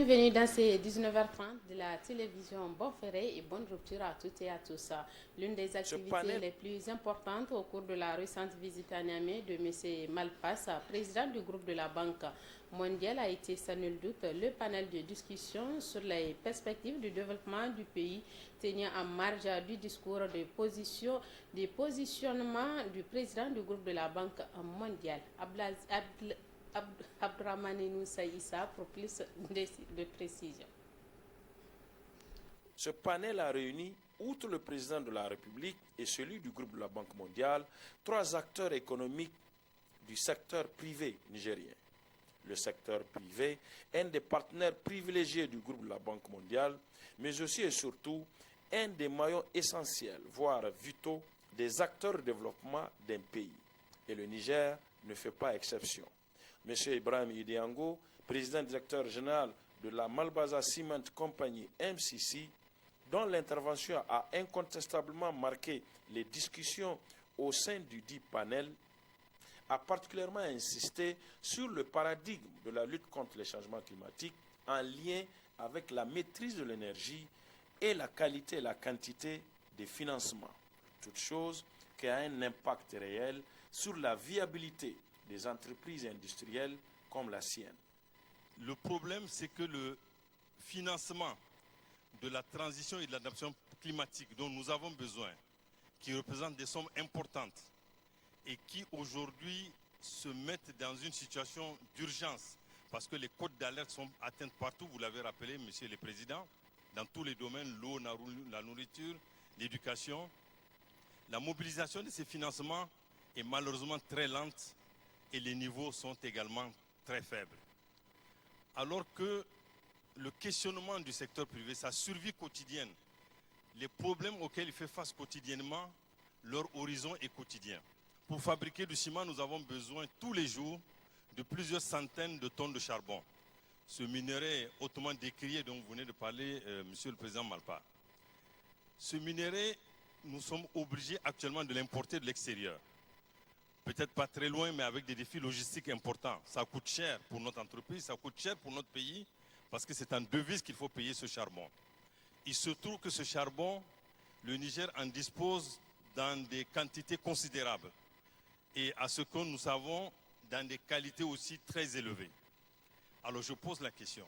Bienvenue dans ces 19h30 de la télévision Bonferré et bonne rupture à toutes et à tous. L'une des activités les plus importantes au cours de la récente visite à Niamey de M. Malpass, président du groupe de la Banque mondiale, a été sans nul doute le panel de discussion sur les perspectives du développement du pays, tenant en marge du discours de positionnement du président du groupe de la Banque mondiale. Abdrahmane Inoussa Issa pour plus de précision. Ce panel a réuni, outre le président de la République et celui du groupe de la Banque mondiale, 3 acteurs économiques du secteur privé nigérien. Le secteur privé est un des partenaires privilégiés du groupe de la Banque mondiale, mais aussi et surtout un des maillons essentiels, voire vitaux, des acteurs de développement d'un pays. Et le Niger ne fait pas exception. M. Ibrahim Idiango, président directeur général de la Malbaza Cement Company MCC, dont l'intervention a incontestablement marqué les discussions au sein du dit panel, a particulièrement insisté sur le paradigme de la lutte contre les changements climatiques en lien avec la maîtrise de l'énergie et la qualité et la quantité des financements. Toute chose qui a un impact réel sur la viabilité des entreprises industrielles comme la sienne. Le problème, c'est que le financement de la transition et de l'adaptation climatique dont nous avons besoin, qui représente des sommes importantes et qui aujourd'hui se mettent dans une situation d'urgence parce que les cotes d'alerte sont atteintes partout, vous l'avez rappelé, Monsieur le Président, dans tous les domaines, l'eau, la nourriture, l'éducation. La mobilisation de ces financements est malheureusement très lente et les niveaux sont également très faibles. Alors que le questionnement du secteur privé, sa survie quotidienne, les problèmes auxquels il fait face quotidiennement, leur horizon est quotidien. Pour fabriquer du ciment, nous avons besoin tous les jours de plusieurs centaines de tonnes de charbon. Ce minerai hautement décrié dont vous venez de parler, Monsieur le Président Malpa. Ce minerai, nous sommes obligés actuellement de l'importer de l'extérieur. Peut-être pas très loin, mais avec des défis logistiques importants. Ça coûte cher pour notre entreprise, ça coûte cher pour notre pays, parce que c'est en devise qu'il faut payer ce charbon. Il se trouve que ce charbon, le Niger en dispose dans des quantités considérables. Et à ce que nous savons, dans des qualités aussi très élevées. Alors je pose la question,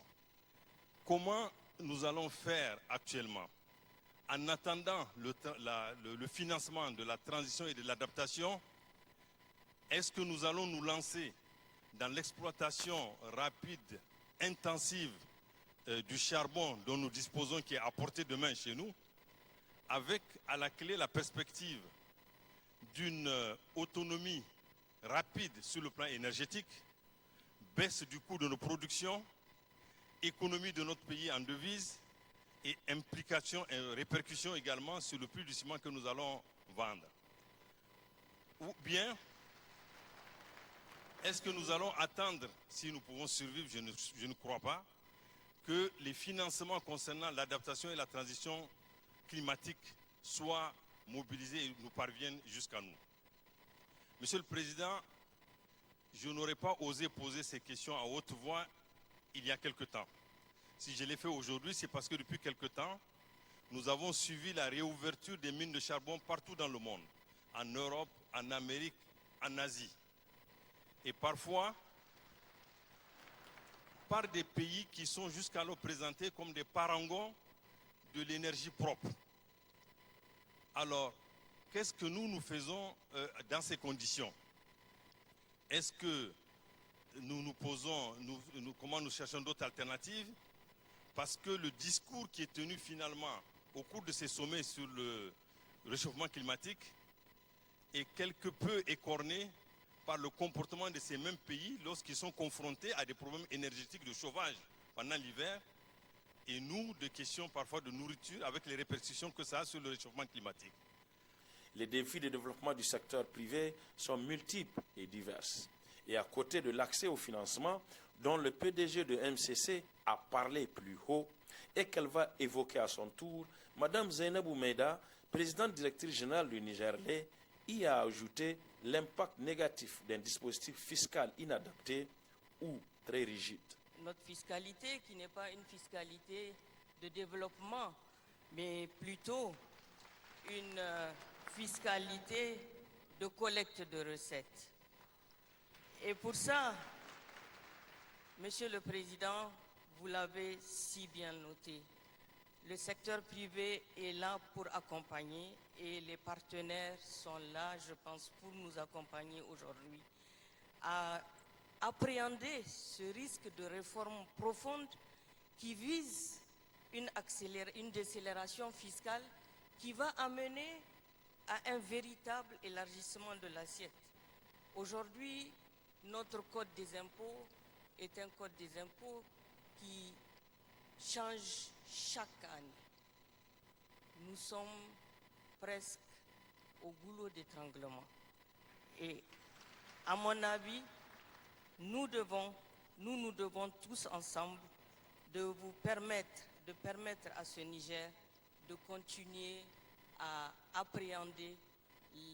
comment nous allons faire actuellement en attendant le financement de la transition et de l'adaptation? Est-ce que nous allons nous lancer dans l'exploitation rapide, intensive du charbon dont nous disposons, qui est à portée de main chez nous, avec à la clé la perspective d'une autonomie rapide sur le plan énergétique, baisse du coût de nos productions, économie de notre pays en devises et implication et répercussions également sur le prix du ciment que nous allons vendre? Ou bien est-ce que nous allons attendre, si nous pouvons survivre, je ne crois pas, que les financements concernant l'adaptation et la transition climatique soient mobilisés et nous parviennent jusqu'à nous? Monsieur le Président, je n'aurais pas osé poser ces questions à haute voix il y a quelque temps. Si je l'ai fait aujourd'hui, c'est parce que depuis quelque temps, nous avons suivi la réouverture des mines de charbon partout dans le monde, en Europe, en Amérique, en Asie. Et parfois, par des pays qui sont jusqu'alors présentés comme des parangons de l'énergie propre. Alors, qu'est-ce que nous faisons dans ces conditions? Est-ce que nous nous posons, comment nous cherchons d'autres alternatives? Parce que le discours qui est tenu finalement au cours de ces sommets sur le réchauffement climatique est quelque peu écorné par le comportement de ces mêmes pays lorsqu'ils sont confrontés à des problèmes énergétiques de chauffage pendant l'hiver et nous, des questions parfois de nourriture avec les répercussions que ça a sur le réchauffement climatique. Les défis de développement du secteur privé sont multiples et divers. Et à côté de l'accès au financement, dont le PDG de MCC a parlé plus haut et qu'elle va évoquer à son tour, Mme Zainabou Meida, présidente directrice générale du Nigerlais, y a ajouté l'impact négatif d'un dispositif fiscal inadapté ou très rigide. notre fiscalité qui n'est pas une fiscalité de développement, mais plutôt une fiscalité de collecte de recettes. Et pour ça, Monsieur le Président, vous l'avez si bien noté, le secteur privé est là pour accompagner et les partenaires sont là, je pense, pour nous accompagner aujourd'hui à appréhender ce risque de réforme profonde qui vise une décélération fiscale qui va amener à un véritable élargissement de l'assiette. Aujourd'hui, notre code des impôts est un code des impôts qui change chaque année. Nous sommes presque au goulot d'étranglement. Et à mon avis, nous devons tous ensemble de permettre à ce Niger de continuer à appréhender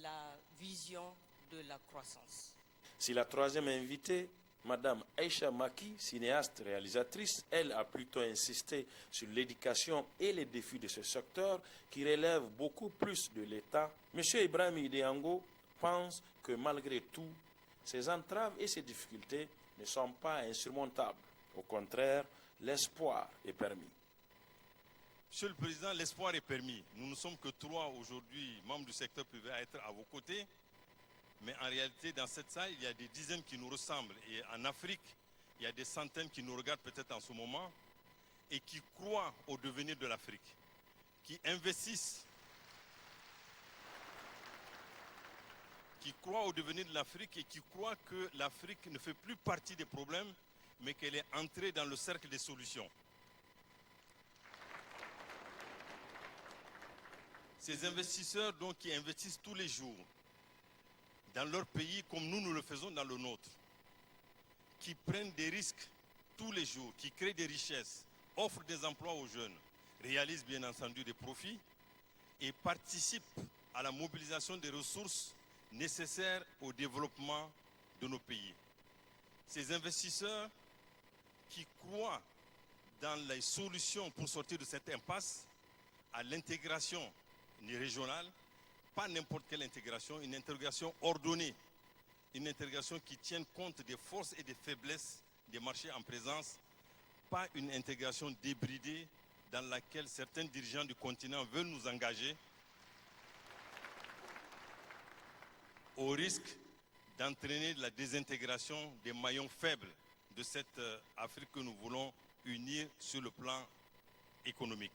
la vision de la croissance. Si la troisième invitée, Madame Aïcha Maki, cinéaste réalisatrice, elle a plutôt insisté sur l'éducation et les défis de ce secteur qui relèvent beaucoup plus de l'État. M. Ibrahim Ideango pense que malgré tout, ces entraves et ces difficultés ne sont pas insurmontables. Au contraire, l'espoir est permis. Monsieur le Président, l'espoir est permis. Nous ne sommes que 3 aujourd'hui, membres du secteur privé, à être à vos côtés. Mais en réalité, dans cette salle, il y a des dizaines qui nous ressemblent. Et en Afrique, il y a des centaines qui nous regardent peut-être en ce moment et qui croient au devenir de l'Afrique, qui investissent, qui croient au devenir de l'Afrique et qui croient que l'Afrique ne fait plus partie des problèmes, mais qu'elle est entrée dans le cercle des solutions. Ces investisseurs donc, qui investissent tous les jours dans leur pays comme nous le faisons dans le nôtre, qui prennent des risques tous les jours, qui créent des richesses, offrent des emplois aux jeunes, réalisent bien entendu des profits et participent à la mobilisation des ressources nécessaires au développement de nos pays. Ces investisseurs qui croient dans les solutions pour sortir de cette impasse, à l'intégration régionale, pas n'importe quelle intégration, une intégration ordonnée, une intégration qui tienne compte des forces et des faiblesses des marchés en présence, pas une intégration débridée dans laquelle certains dirigeants du continent veulent nous engager au risque d'entraîner la désintégration des maillons faibles de cette Afrique que nous voulons unir sur le plan économique.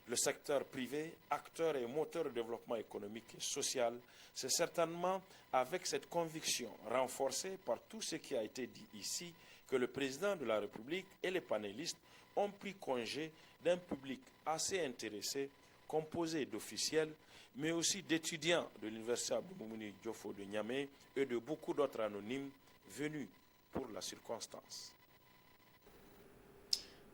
Le secteur privé, acteur et moteur de développement économique et social, c'est certainement avec cette conviction renforcée par tout ce qui a été dit ici que le président de la République et les panélistes ont pris congé d'un public assez intéressé, composé d'officiels, mais aussi d'étudiants de l'Université Abdou-Moumouni Diofo de Niamey et de beaucoup d'autres anonymes venus pour la circonstance.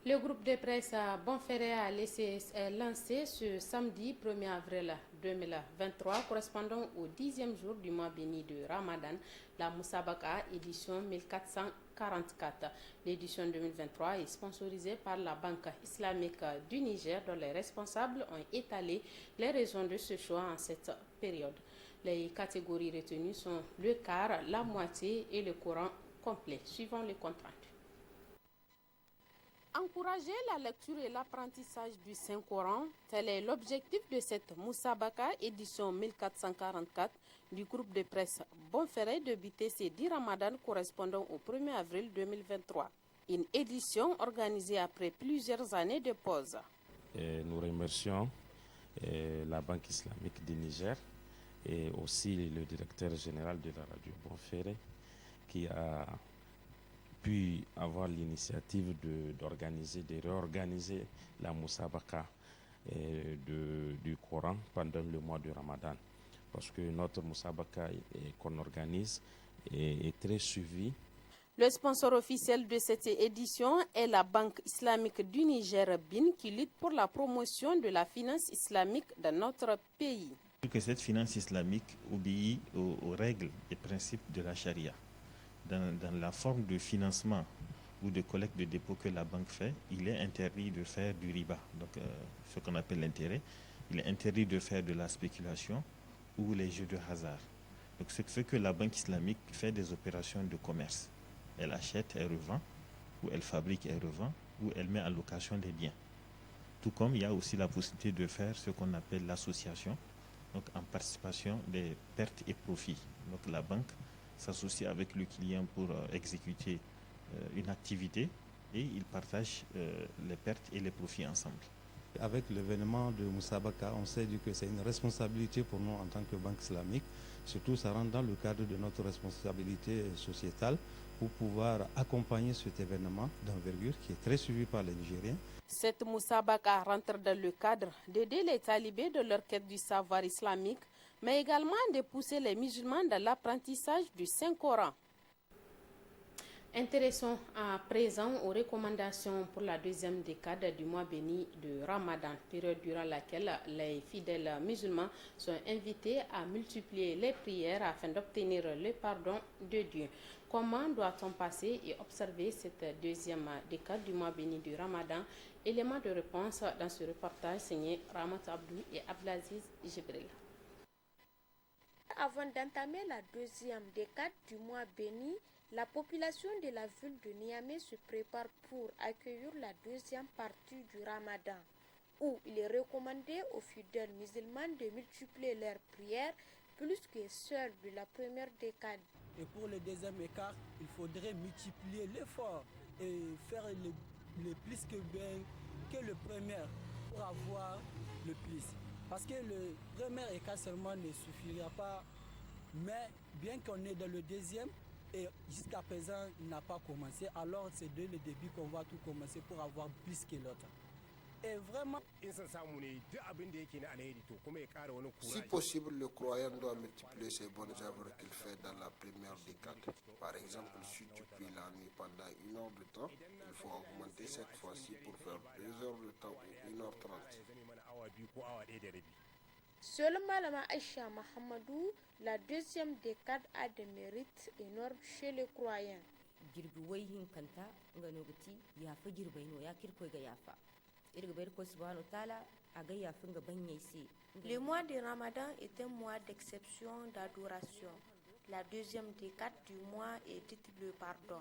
Le groupe de presse Bonferré a lancé ce samedi 1er avril 2023, correspondant au 10e jour du mois béni de Ramadan, la Moussabaka édition 1444. L'édition 2023 est sponsorisée par la Banque islamique du Niger, dont les responsables ont étalé les raisons de ce choix en cette période. Les catégories retenues sont le quart, la moitié et le Coran complet, suivant les comptes rendus. Encourager la lecture et l'apprentissage du Saint-Coran, tel est l'objectif de cette Moussabaka édition 1444 du groupe de presse Bonferré de BTC 10 Ramadan correspondant au 1er avril 2023. Une édition organisée après plusieurs années de pause. Nous remercions la Banque islamique du Niger et aussi le directeur général de la radio Bonferré qui a pu avoir l'initiative de réorganiser la Moussabaka du Coran pendant le mois de Ramadan. Parce que notre Moussabaka qu'on organise est très suivi. Le sponsor officiel de cette édition est la Banque islamique du Niger, BIN, qui lutte pour la promotion de la finance islamique dans notre pays. Que cette finance islamique obéit aux règles et principes de la charia. Dans la forme de financement ou de collecte de dépôt que la banque fait, il est interdit de faire du riba, donc ce qu'on appelle l'intérêt. Il est interdit de faire de la spéculation ou les jeux de hasard. Donc ce qui fait que la banque islamique fait des opérations de commerce. Elle achète, elle revend, ou elle fabrique, elle revend, ou elle met en location des biens. Tout comme il y a aussi la possibilité de faire ce qu'on appelle l'association, donc en participation des pertes et profits. Donc la banque s'associe avec le client pour exécuter une activité et ils partagent les pertes et les profits ensemble. Avec l'événement de Moussabaka, on s'est dit que c'est une responsabilité pour nous en tant que banque islamique. Surtout, ça rentre dans le cadre de notre responsabilité sociétale pour pouvoir accompagner cet événement d'envergure qui est très suivi par les Nigériens. Cette Moussabaka rentre dans le cadre d'aider les talibés de leur quête du savoir islamique, mais également de pousser les musulmans dans l'apprentissage du Saint-Coran. Intéressons à présent aux recommandations pour la deuxième décade du mois béni de Ramadan, période durant laquelle les fidèles musulmans sont invités à multiplier les prières afin d'obtenir le pardon de Dieu. Comment doit-on passer et observer cette deuxième décade du mois béni du Ramadan? Élément de réponse dans ce reportage signé Ramat Abdou et Abdelaziz Jibril. Avant d'entamer la deuxième décade du mois béni, la population de la ville de Niamey se prépare pour accueillir la deuxième partie du Ramadan, où il est recommandé aux fidèles musulmans de multiplier leurs prières plus que celles de la première décade. Et pour le deuxième écart, il faudrait multiplier l'effort et faire le plus que le premier pour avoir le plus. Parce que le premier écart seulement ne suffira pas, mais bien qu'on est dans le deuxième, et jusqu'à présent il n'a pas commencé, alors c'est dès le début qu'on va tout commencer pour avoir plus que l'autre. Et vraiment, si possible, le croyant doit multiplier ses bonnes œuvres qu'il fait dans la première décade. Par exemple, si tu pries la nuit pendant 1 heure de temps, il faut augmenter cette fois-ci pour faire 2 heures de temps ou 1h30. Selon Malama Aïcha Mahamadou, la deuxième décade a des mérites énormes chez les croyants. Le mois de Ramadan est un mois d'exception, d'adoration. La deuxième décade du mois est dite le pardon.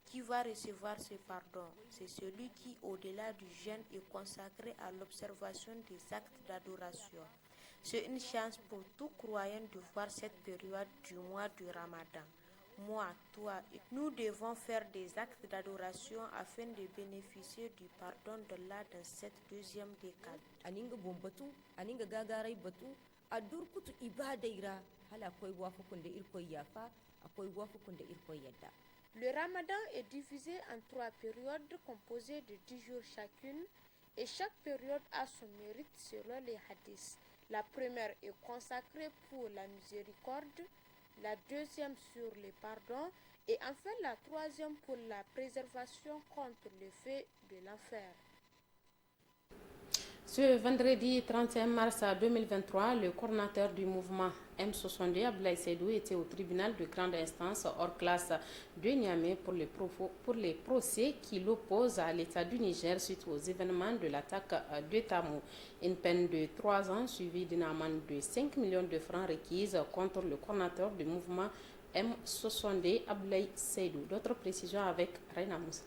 Qui va recevoir ce pardon? C'est celui qui, au-delà du jeûne, est consacré à l'observation des actes d'adoration. C'est une chance pour tout croyant de voir cette période du mois du Ramadan. Moi, toi, nous devons faire des actes d'adoration afin de bénéficier du pardon d'Allah dans cette deuxième décade. Aninga bombatu, aninga gagarai batu, adur kutu ibadaira, hala koi wafukunde irkoi yafa, akoi wafukunde irkoi yadda. Le Ramadan est divisé en 3 périodes composées de 10 jours chacune et chaque période a son mérite selon les hadiths. La première est consacrée pour la miséricorde, la deuxième sur le pardon et enfin la troisième pour la préservation contre le feu de l'enfer. Ce vendredi 31 mars 2023, le coordinateur du mouvement M62, Abdoulaye Seydou, était au tribunal de grande instance hors classe de Niamey pour les procès qui l'opposent à l'État du Niger suite aux événements de l'attaque de Tamou. Une peine de 3 ans suivie d'une amende de 5 millions de francs requise contre le coordinateur du mouvement M62, Abdoulaye Seydou. D'autres précisions avec Reina Moussa.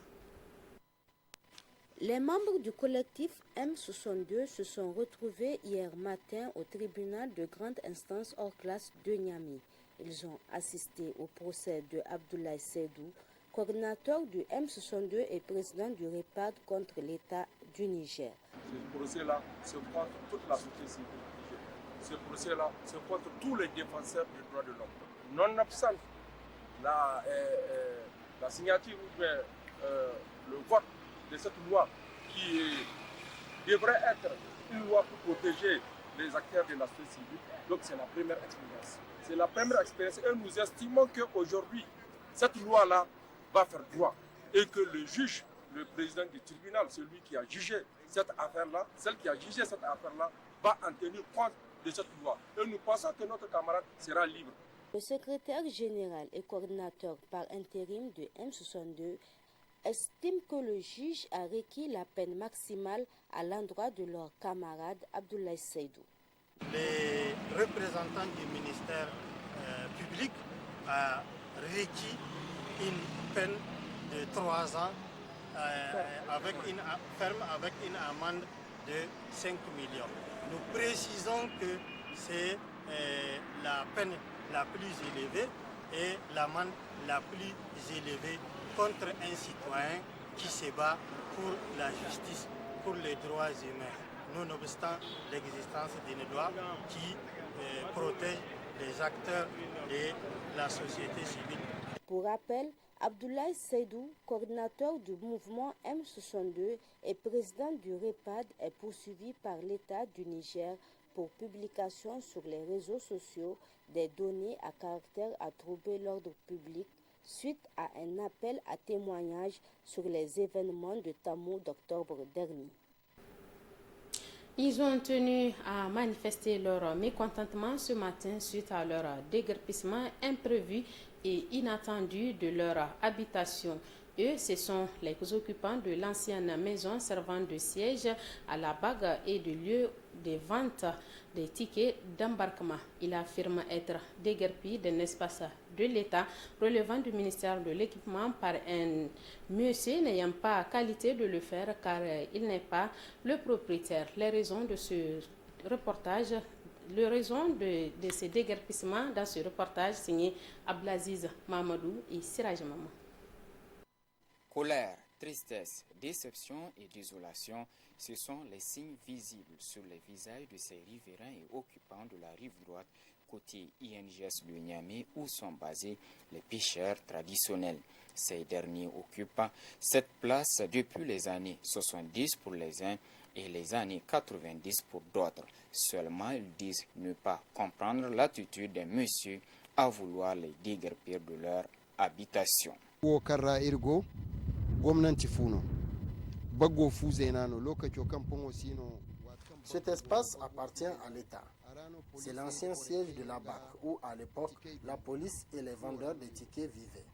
Les membres du collectif M62 se sont retrouvés hier matin au tribunal de grande instance hors classe de Niamey. Ils ont assisté au procès de Abdoulaye Seydou, coordinateur du M62 et président du REPAD contre l'État du Niger. Ce procès-là, c'est contre toute la société civile du Niger. Ce procès-là, c'est contre tous les défenseurs des droits de l'homme. Nonobstant la signature ou le vote de cette loi qui devrait être une loi pour protéger les acteurs de la société civile. Donc c'est la première expérience. C'est la première expérience et nous estimons qu'aujourd'hui, cette loi-là va faire droit et que le juge, le président du tribunal, celui qui a jugé cette affaire-là, celle qui a jugé cette affaire-là, va en tenir compte de cette loi. Et nous pensons que notre camarade sera libre. Le secrétaire général et coordinateur par intérim de M62, estiment que le juge a requis la peine maximale à l'endroit de leur camarade Abdoulaye Seydou. Les représentants du ministère public a requis une peine de 3 ans avec une amende de 5 millions. Nous précisons que c'est la peine la plus élevée et l'amende la plus élevée contre un citoyen qui se bat pour la justice, pour les droits humains, nonobstant l'existence d'une loi qui protège les acteurs de la société civile. Pour rappel, Abdoulaye Seydou, coordinateur du mouvement M62 et président du REPAD, est poursuivi par l'État du Niger pour publication sur les réseaux sociaux des données à caractère à troubler l'ordre public suite à un appel à témoignage sur les événements de Tamoul d'octobre dernier. Ils ont tenu à manifester leur mécontentement ce matin suite à leur déguerpissement imprévu et inattendu de leur habitation. Eux, ce sont les occupants de l'ancienne maison servant de siège à la bague et de lieu de vente des tickets d'embarquement. Ils affirment être déguerpis d'un espace de l'État relevant du ministère de l'Équipement par un monsieur n'ayant pas qualité de le faire car il n'est pas le propriétaire. Les raisons de ce reportage, les raisons de ce déguerpissement dans ce reportage signé Ablaziz Mamadou et Siraj Maman. Colère, tristesse, déception et désolation, ce sont les signes visibles sur les visages de ces riverains et occupants de la rive droite côté INGS de Niamey où sont basés les pêcheurs traditionnels. Ces derniers occupent cette place depuis les années 70 pour les uns et les années 90 pour d'autres. Seulement, ils disent ne pas comprendre l'attitude des messieurs à vouloir les déguerpir de leur habitation. Cet espace appartient à l'État. C'est l'ancien siège de la BAC où, à l'époque, la police et les vendeurs de tickets vivaient.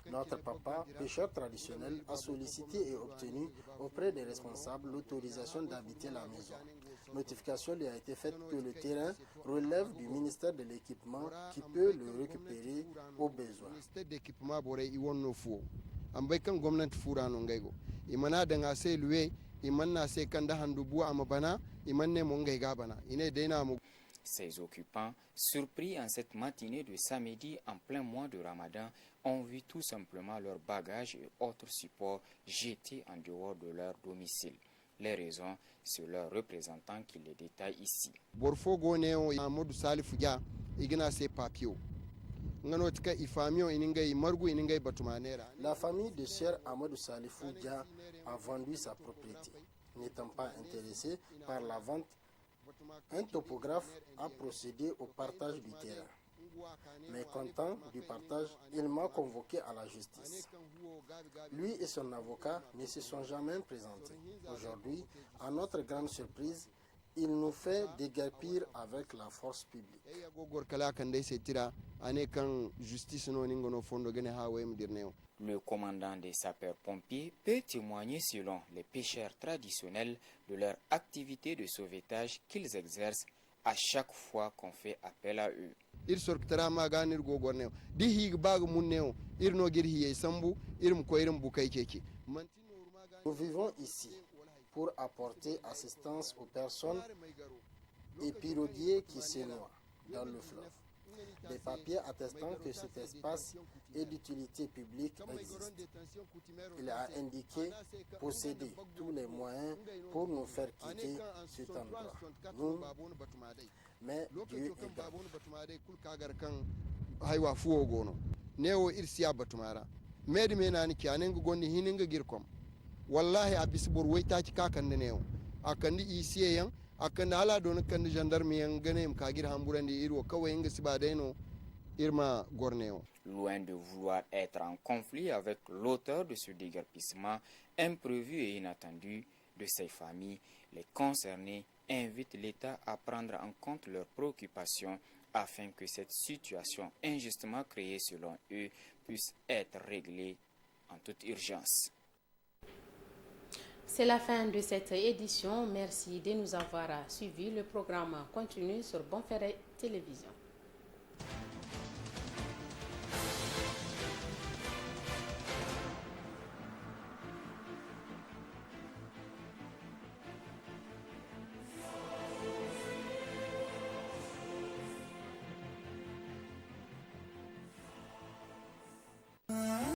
Notre papa, pêcheur traditionnel, a sollicité et obtenu auprès des responsables l'autorisation d'habiter la maison. Notification lui a été faite que le terrain relève du ministère de l'Équipement qui peut le récupérer au besoin. Ces occupants, surpris en cette matinée de samedi en plein mois de Ramadan, ont vu tout simplement leurs bagages et autres supports jetés en dehors de leur domicile. Les raisons, c'est leur représentant qui les détaille ici. La famille de Cher Amadou Salifou Dia a vendu sa propriété. N'étant pas intéressé par la vente, un topographe a procédé au partage du terrain. Mécontent du partage, il m'a convoqué à la justice. Lui et son avocat ne se sont jamais présentés. Aujourd'hui, à notre grande surprise, il nous fait déguerpir avec la force publique. Le commandant des sapeurs-pompiers peut témoigner selon les pêcheurs traditionnels de leur activité de sauvetage qu'ils exercent à chaque fois qu'on fait appel à eux. Nous vivons ici pour apporter assistance aux personnes et piroguiers qui se noient dans le fleuve. Des papiers attestant que cet espace est d'utilité publique existe. Il a indiqué posséder tous les moyens pour nous faire quitter cet endroit. Mais Dieu est grand. Wallahi abisbor waitaki kakande neo akandi isiyan akanda ala don kandi gendarme yan ganem kagir hamburandi irwo kawai inga sibadeno irma gorneo. Loin de vouloir être en conflit avec l'auteur de ce déguerpissement imprévu et inattendu de ces familles, les concernés invitent l'État à prendre en compte leurs préoccupations afin que cette situation injustement créée selon eux puisse être réglée en toute urgence. C'est la fin de cette édition. Merci de nous avoir suivis. Le programme continue sur Bonferré Télévision.